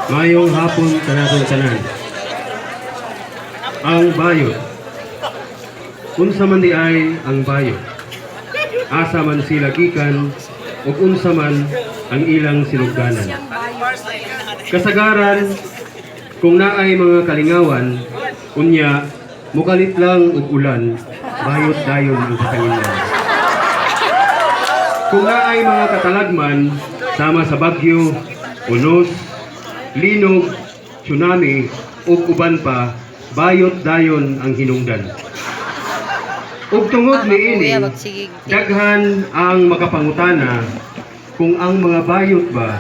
Mayong hapon kanatong tanan. Ang bayot. Unsa man di ay ang bayot. Asa man sila gikan ug unsa man ang ilang sinugdanan. Kasagaran kung naay mga kalingawan unya mukalit lang og ulan, bayot dayon ang katanginan. Kung naay mga katalagman sama sa bagyo, unos, linog, tsunami ug uban pa, bayot dayon ang hinungdan. Ug tungod niini, daghan ang makapangutana kung ang mga bayot ba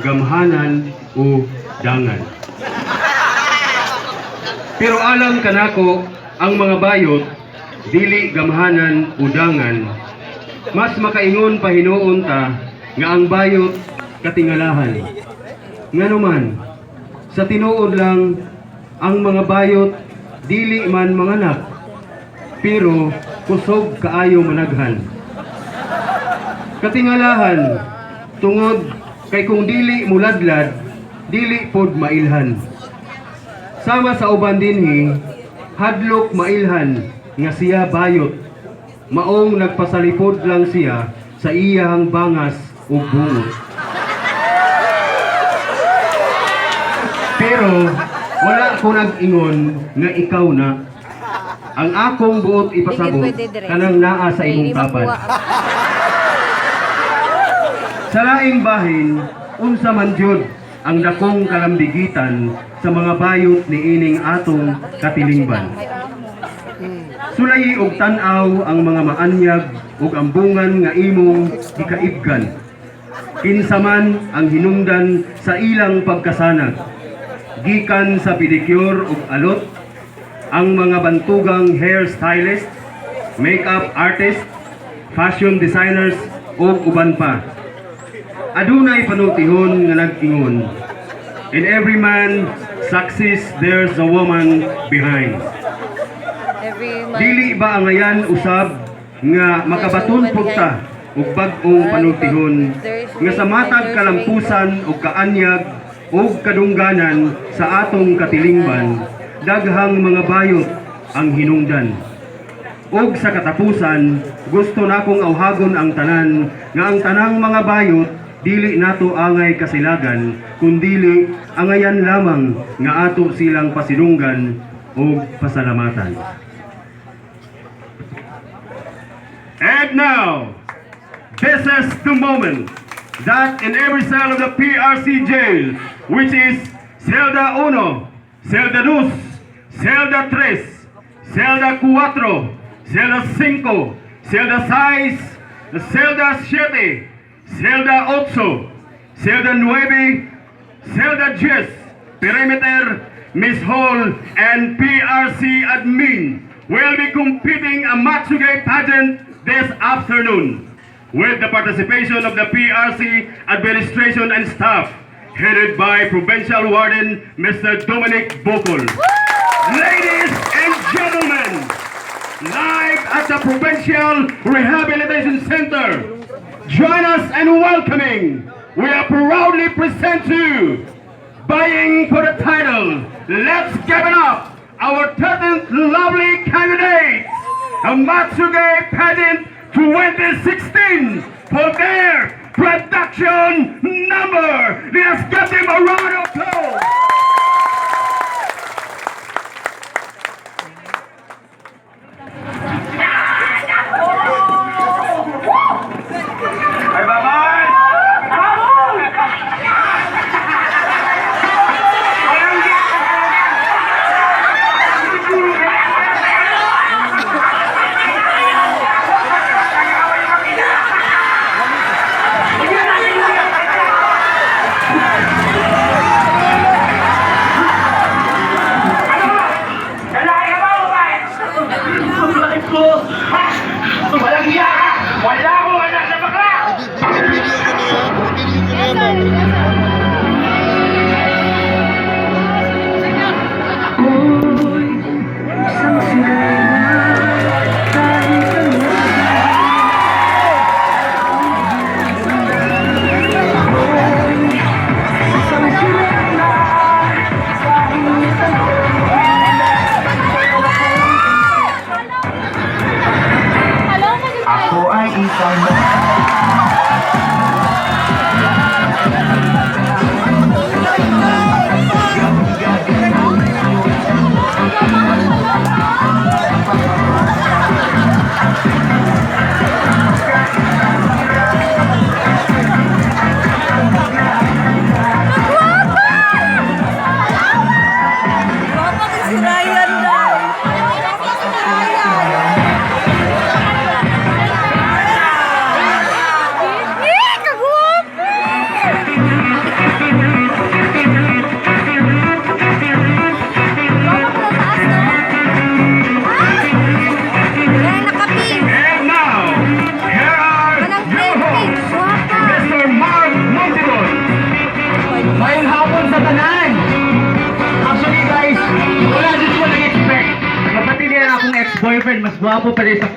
gamhanan o dangan. Pero alam kanako, ang mga bayot dili gamhanan o dangan. Mas makaingon pa hinuon ta nga ang bayot katingalahan. Nganuman, sa tinuod lang ang mga bayot dili man manganak, pero kusog kaayo managhan. Katingalahan tungod kay kung dili muladlad, dili pod mailhan. Sama sa uban dinhi, hadlok mailhan nga siya bayot. Maong nagpasalipod lang siya sa iyang bangas o bungot. Pero wala ko nag-ingon nga ikaw na. Ang akong buot ipasabot kanang naa sa imong tapad. Sa laing bahin, unsa man jud ang dakong kalambigitan sa mga bayot ni ining atong katilingban. Sulay og tan-aw ang mga maanyag ug ambungan nga imong gikaibgan. Kinsa man ang hinungdan sa ilang pagkasanag. Gikan sa pedicure ug alot, ang mga bantugang hairstylist, makeup artist, fashion designers ug uban pa. Adunay panultihon nga nag-ingon, in every man success there's a woman behind. Dili ba ang ayan usab nga makabaton pud ta ug bag-ong panultihon nga sa matag kalampusan ug kaanyag ug kadungganan sa atong katilingban, daghang mga bayot ang hinungdan. Ug sa katapusan, gusto nakong awhagon ang tanan nga ang tanang mga bayot dili nato angay kasilagan, kundili angayan lamang nga ato silang pasidunggan ug pasalamatan. And now, this is the moment that in every cell of the PRC jail, which is Celda 1, Celda 2, Celda 3, Celda 4, Celda 5, Celda 6, Celda 7, Celda 8, Celda 9, Celda 10, Perimeter, Miss Hall, and PRC admin will be competing a Matsuge pageant this afternoon with the participation of the PRC administration and staff headed by Provincial Warden Mr. Dominic Bokol. Ladies and gentlemen, live at the Provincial Rehabilitation Center, join us in welcoming, we are proudly present to, vying for the title, let's give it up, our 13th lovely candidate, a Matsuge Pageant 2016 for their production number. Let's give them a round of applause. Hey, bye-bye. boyfriend mas gwapo pa rin sa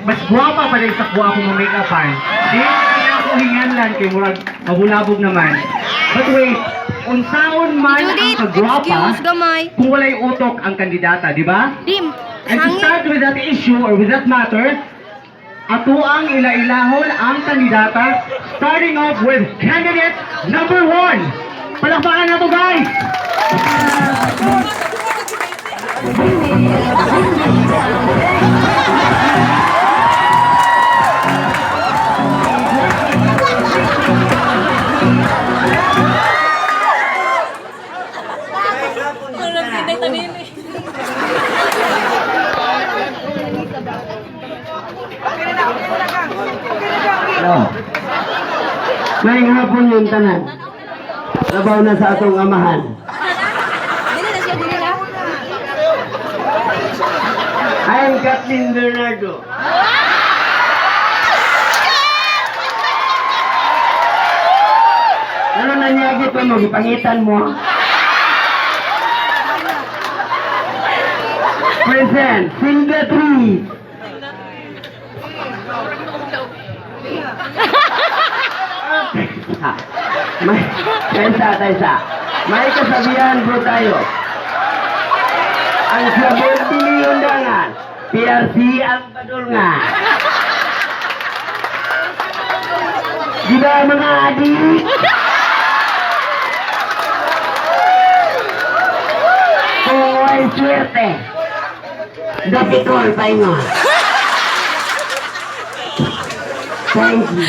kuha ako ng make-upan. Di kaya ako hinganlan kay murag mabulabog naman. But wait, unsaon man Judith, ang kagwapa excuse gamay. kung walay utok ang kandidata, di ba? Dim, And to hangin. start with that issue or with that matter, ato ang ila-ilahon ang kandidata, starting off with candidate number 1. Palakpakan na to, guys! Ngayong hapon yung tanan. Labaw na sa atong amahan. I am Kathleen Bernardo. Ano nanyagi pa mo? Gipangitan mo? Present, Silvia Tree. Taysa. May kasabihan po tayo. Ang sabon tiniundangan, PRC ang padulngan. Di ba mga adik? Kung may swerte, dapitol paingon. Thank you.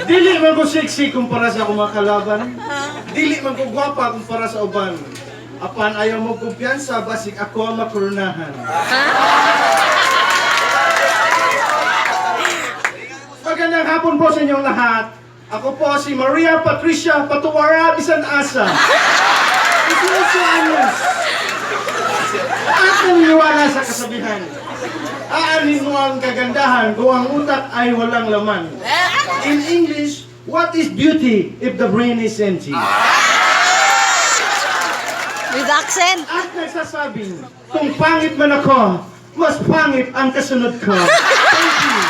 Dili man ko sexy kumpara sa akong mga kalaban. Dili man ko gwapa kumpara sa uban. Apan ayaw mo kumpiyansa basig ako ang makoronahan. Magandang hapon po sa inyong lahat. Ako po si Maria Patricia Patuwara Bisan Asa. 18 anyos. At naniniwala sa kasabihan. Aanin mo ang kagandahan kung ang utak ay walang laman. In English, what is beauty if the brain is empty? With accent. At nagsasabing, kung pangit man ako, mas pangit ang kasunod ko. Thank you.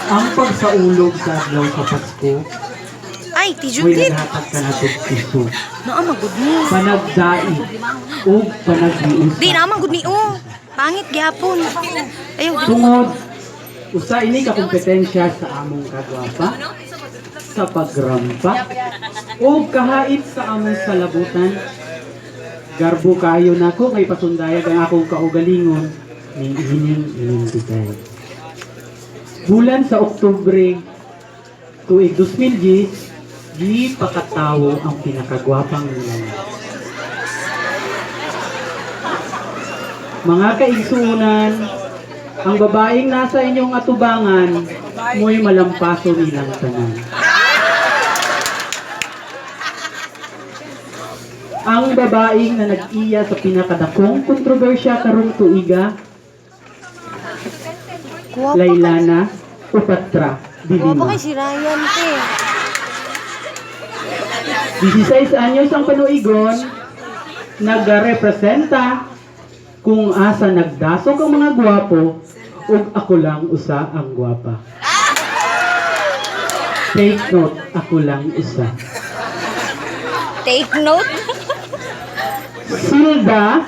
Ang pagsaulog sa adlaw sa Pasko, Ay, ti may Judith. naghatag ka na itong puso. Naa magud ni. Panagdai o panagdiusa. Di na magud ni oh. Pangit gyapon. Ayaw di. Tungod, usa ini ka kompetensya sa among kagwapa, sa pagrampa, o kahait sa among salabutan. Garbo kayo nako kay pasundayag ang akong kaugalingon ning ining bigay. Bulan sa Oktubre, tuig 2010, di pakatawo ang pinakagwapang nilalang. Mga kaigsuunan, ang babaeng nasa inyong atubangan, mo'y malampaso nilang tanan. Ang babaeng na nag-iya sa pinakadakong kontrobersya karong tuiga, Laylana Upatra Kuha Dilima. kay si Ryan te. 16 anyos ang panuigon, nagrepresenta kung asa nagdasok ang mga gwapo ug ako lang usa ang gwapa. Take note, ako lang usa. Take note. Silda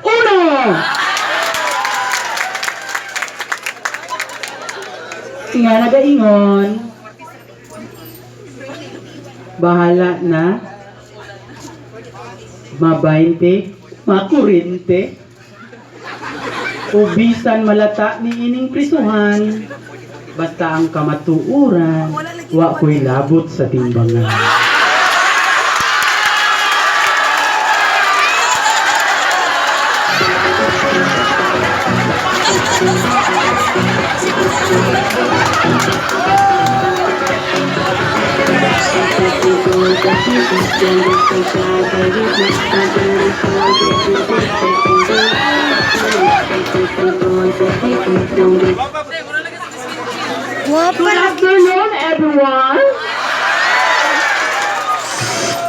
Uno! Nga nagaingon, bahala na, ma-20 makurente. O bisan malata ni ining prisuhan, basta ang kamatuuran, wa ko'y labot sa timbangan. Guwapa Good lagi. afternoon, everyone.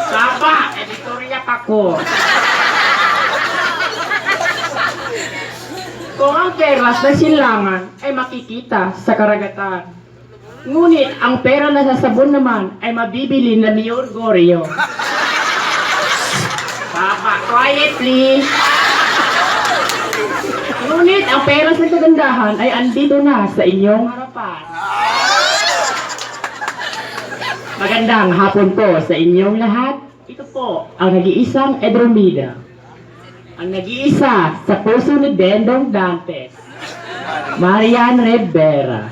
Saba, editoriya ako. Kung ang peras na silangan ay makikita sa karagatan, ngunit ang pera na sa sabon naman ay mabibili na ni Orgoryo. Papa, quiet please. Ngunit ang pera sa kagandahan ay andito na sa inyong harapan. Magandang hapon po sa inyong lahat. Ito po ang nag-iisang Edromida. Ang nag-iisa sa puso ni Dendong Dantes, Marian Rivera.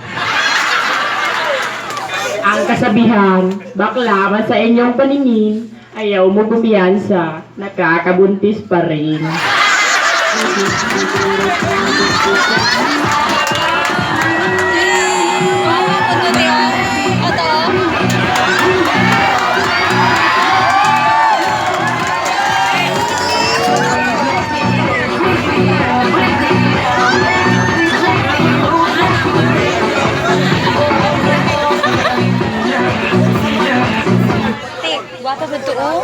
Ang kasabihan, baklaman sa inyong paningin, ayaw mo bumiyansa, nakakabuntis pa rin. Guwapa ba ito? Oh,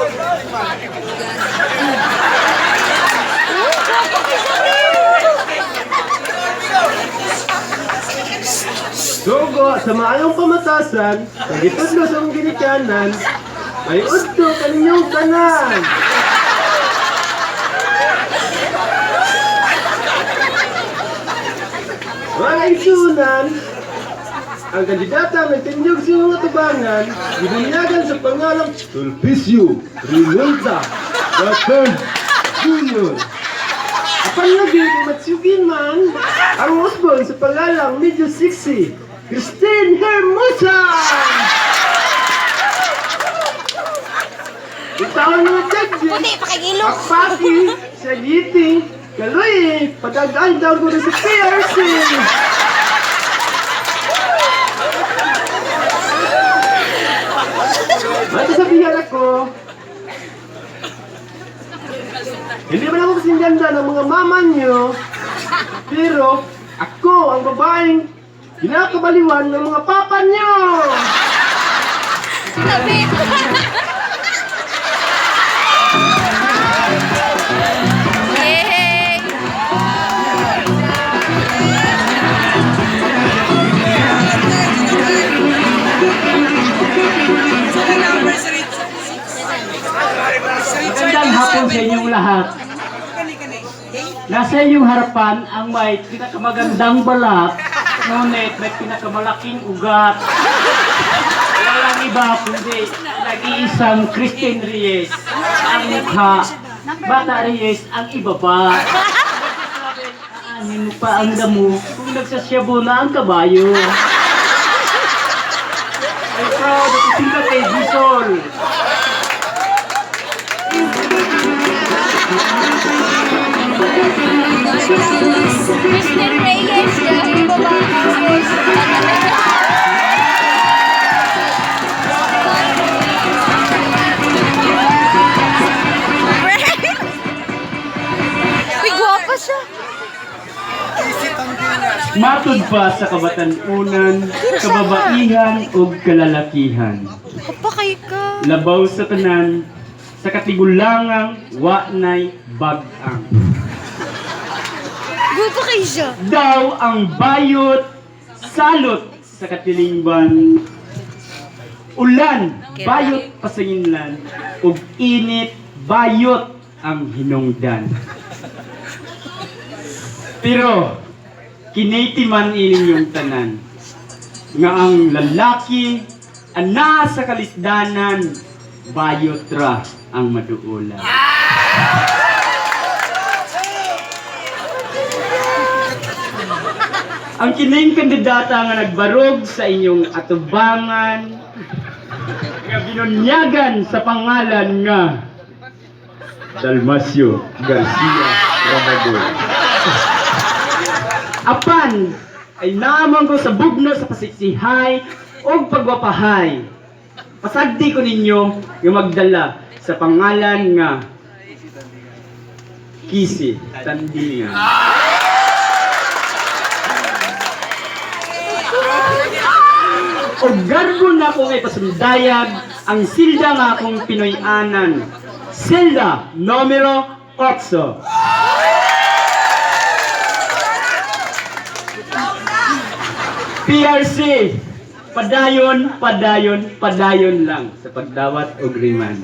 Dugo sa maayong pamatasan, nagitudlo sa mong ginikanan, ay udto kaninyong tanan. Mga isunan, ang kandidata nagtinyog sa mga tubangan, binunyagan sa pangalang Sulpicio Rinalda III Jr. Apan lagi kay Matsugin man, ang husband sa pangalang medyo sexy, Christine Hermosa! Itaon mga judges, puti, pakigilo. Akpati, sa Yiti, Kaloy, pagkagaan daw ko rin sa PRC! Matasabihan ako, hindi man ako kasing ganda ng mga mama nyo, pero ako ang babaeng kinakabaliwan ng mga papa nyo! Sinabi. Yay! Magandang hapon sa inyong lahat. Nasa inyong harapan ang may pinakamagandang balat, ngunit may pinakamalaking ugat. Walang iba kundi nag-iisang Christine Reyes ang mukha, Bata Reyes ang ibaba. Aanin mo pa ang damo kung nagsasyabo na ang kabayo. I'm proud of Tita Peggy Sol. Christian Reyes, dahil babae. Uy, guwapa siya. Matod pa sa kabatanunan, kababaihan o kalalakihan. Apa kay ka? Labaw sa tanan, sa katigulangang wa nay bag-ang. Guwapa kay siya. Daw ang bayot, salot sa katilingban. Ulan, bayot pasanginlan, ug init, bayot ang hinungdan. Pero, kinayti man inyong tanan, nga ang lalaki, ana sa kalisdanan, bayot ra ang maduulan. Ang kining kandidata nga nagbarog sa inyong atubangan nga binunyagan sa pangalan nga Dalmasio Garcia Rabador. Apan ay naman ko sa bugno sa pasiksihay o pagwapahay. Pasagdi ko ninyo yung magdala sa pangalan nga Kisi Tandingan. O garbo na ko ngay pasundayag ang silda nga akong Pinoyanan. Silda numero 8. PRC, padayon, padayon, padayon lang sa pagdawat o griman.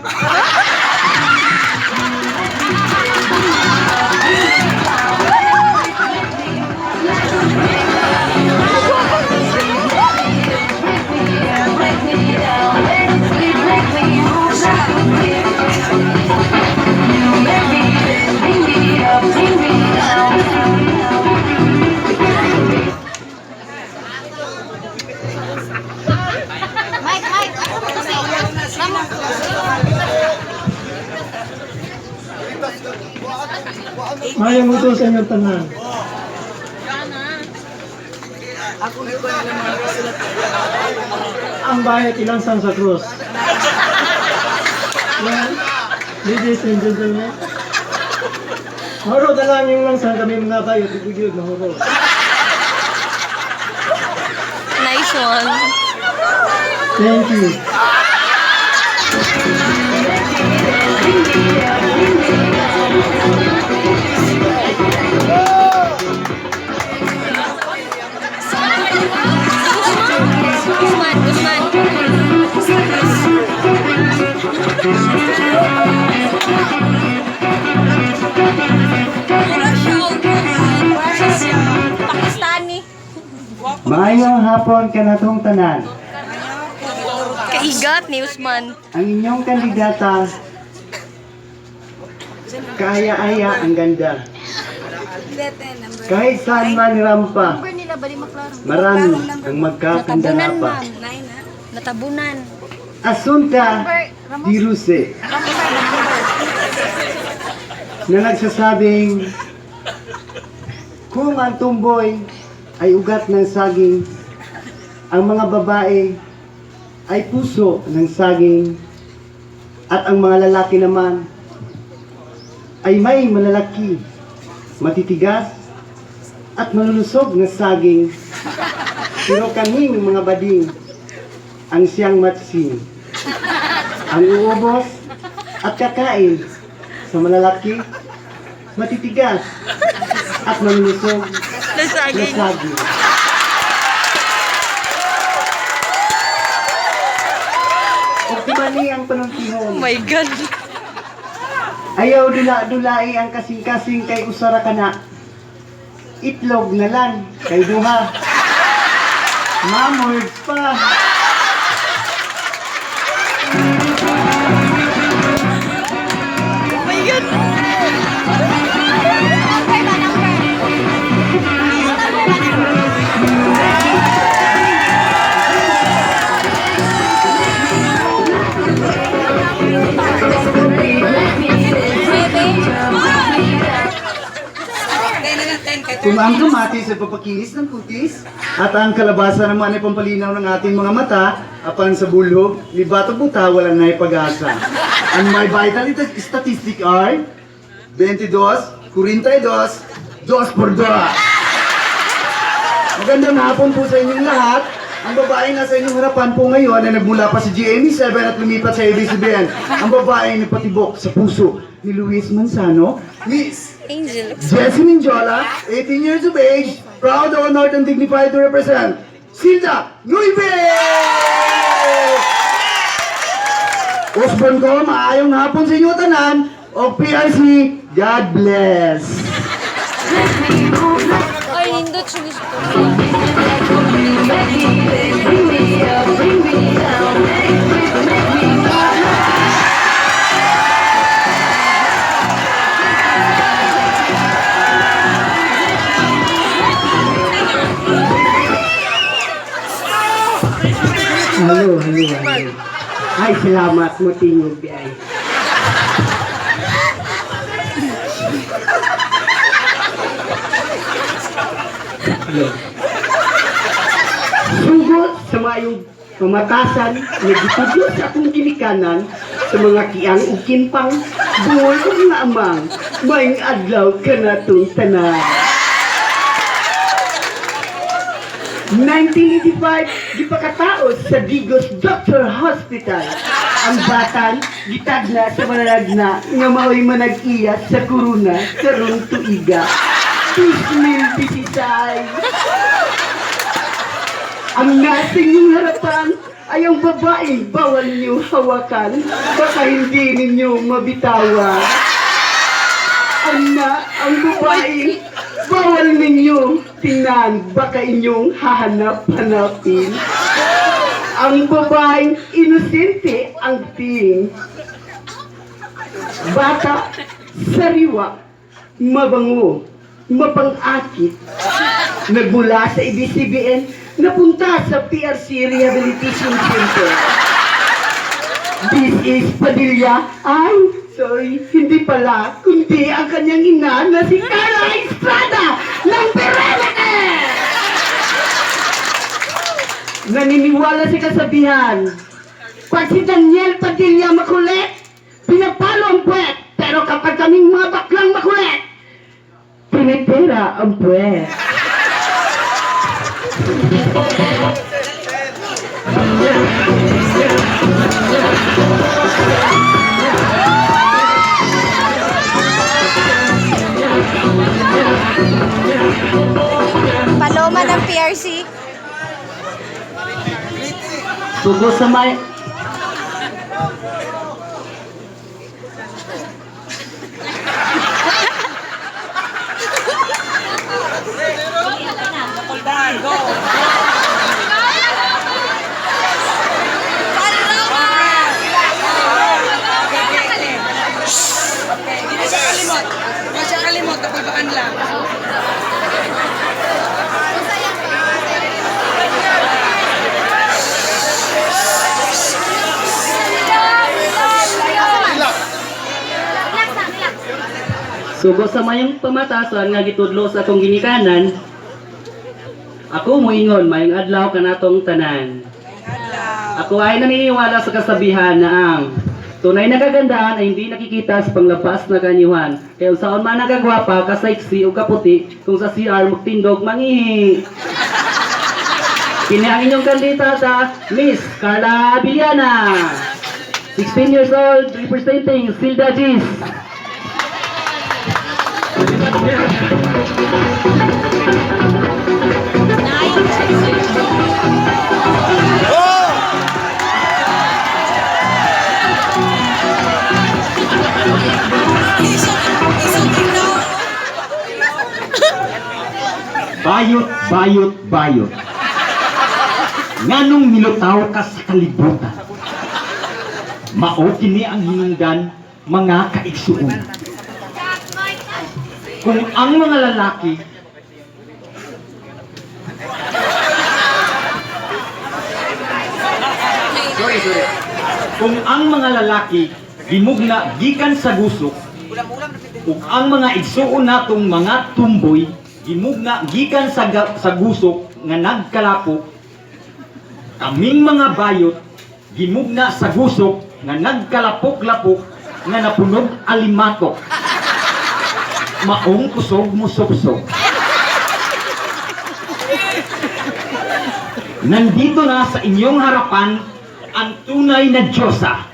Mayang ito sa inyong tanan. Ang bayat ilang Santa Cruz. Yan, ladies and gentlemen. Haro dalang yung lang sa kami mga bayot, ibigil na haro. Nice one. Thank you. Pakistani. Maayong hapon kanatong tanan. Kaigat ni Usman. Ang inyong kandidata, kaaya-aya ang ganda. Kahit saan man rampa, marami ang magkakandala pa. Natabunan. Asunta di Ruse na nagsasabing kung ang tumboy ay ugat ng saging, ang mga babae ay puso ng saging, at ang mga lalaki naman ay may malalaki, matitigas at malulusog na saging. Pero kaming mga bading ang siyang matsing, ang uubos at kakain sa malalaki, matitigas at malulusog na Nasaging. saging. O timani ang Oh panuntihon, my God. ayaw dula-dulai ang kasing-kasing kay usara ka na. Itlog na lang kay duha. Mamords pa. Oh my God. Kung ang kamatis ay papakinis ng kutis, at ang kalabasa naman ay pampalinaw ng ating mga mata, apan sa bulhog, libat o buta, wala na pag-asa. Ang may vital statistic ay 22, 42, 2 por 2. Magandang hapon po sa inyong lahat. Ang babae na sa inyong harapan po ngayon ay nagmula pa sa GME7 at lumipat sa ABCBN. Ang babae ay nagpatibok sa puso ni Luis Manzano, Miss Angel. Jessie Minjola, 18 years of age, proud, honored, and dignified to represent Silda Nuibe! Osborne ko, maayong hapon sa inyo tanan, o PRC, God bless! Ay, nindot siya gusto. halo. Ay, salamat mo tingog di ay. Sugod sa mayong pamatasan, nagitudlo sa akong ginikanan sa mga kiang ug kinpang buol ug nga amang maing adlaw kanatong tanan. 1985, gipakataos sa Digos Doctor Hospital. Ang batan, gitagna sa mananagna nga mao'y manag-iya sa kuruna karong tuiga. 2016. Ang nasa inyong harapan ay ang babaeng bawal niyo hawakan, baka hindi ninyo mabitawan. Ang babaeng bawal ninyo tingnan, baka inyong hahanap-hanapin. Ang babaeng inosente ang ting. Bata, sariwa, mabango, mapang-akit. Nagmula sa ABS-CBN, napunta sa PRC Rehabilitation Center. This is Padilla. Ay, sorry, hindi pala, kundi ang kanyang ina na si Carla Estrada ng Peralete! Naniniwala sa kasabihan, pag si Daniel Padilla makulit, pinapalo ang puwet, pero kapag kaming mga baklang makulit, pinitira ang puwet. Paloma ng PRC. Sugo sa may... Masya kalimot, kapabaan lang. Sugo sa mayong pamatasan nga gitudlo sa atong ginikanan, ako moingon mayong adlaw kanatong tanan. Ako ay naniniwala sa kasabihan na ang tunay na kagandahan ay hindi nakikita sa panglabas na kanyuhan. Kaya saan man nagagwapa, kasaiksi o kaputi, kung sa CR magtindog, mangihi. Kini ang inyong kandidata, Miss Carla Villana. 16 years old, representing Silda Gis. Bayot. Nganong milutaw ka sa kalibutan? Mao kini ang hinungdan mga kaigsuon. Kung ang mga lalaki Kung ang mga lalaki gimugna gikan sa gusok, ug ang mga igsuon natong mga tumboy gimugna gikan sa gusok nga nagkalapok, kaming mga bayot gimugna sa gusok nga nagkalapok-lapok nga napunog alimatok. Maong kusog mo subsog. Nandito na sa inyong harapan ang tunay na Diyosa,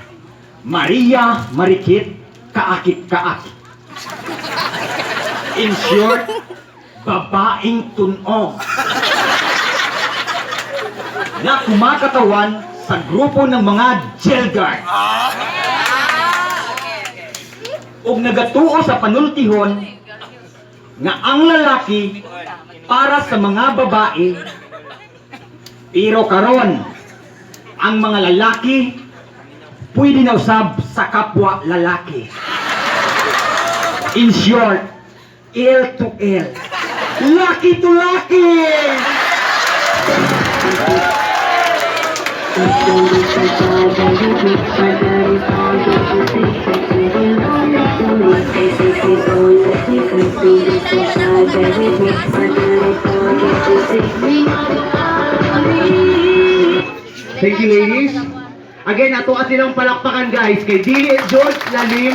Maria Marikit Kaakit-Kaakit. In short, babaeng tunog na kumakatawan sa grupo ng mga jail guard. Ug nagatuo sa panultihon nga ang lalaki para sa mga babae, pero karon ang mga lalaki pwede na usab sa kapwa lalaki. In short, L to L. Lucky to lucky! Thank you, ladies. Again, ato silang palakpakan guys kay Dili George Lalim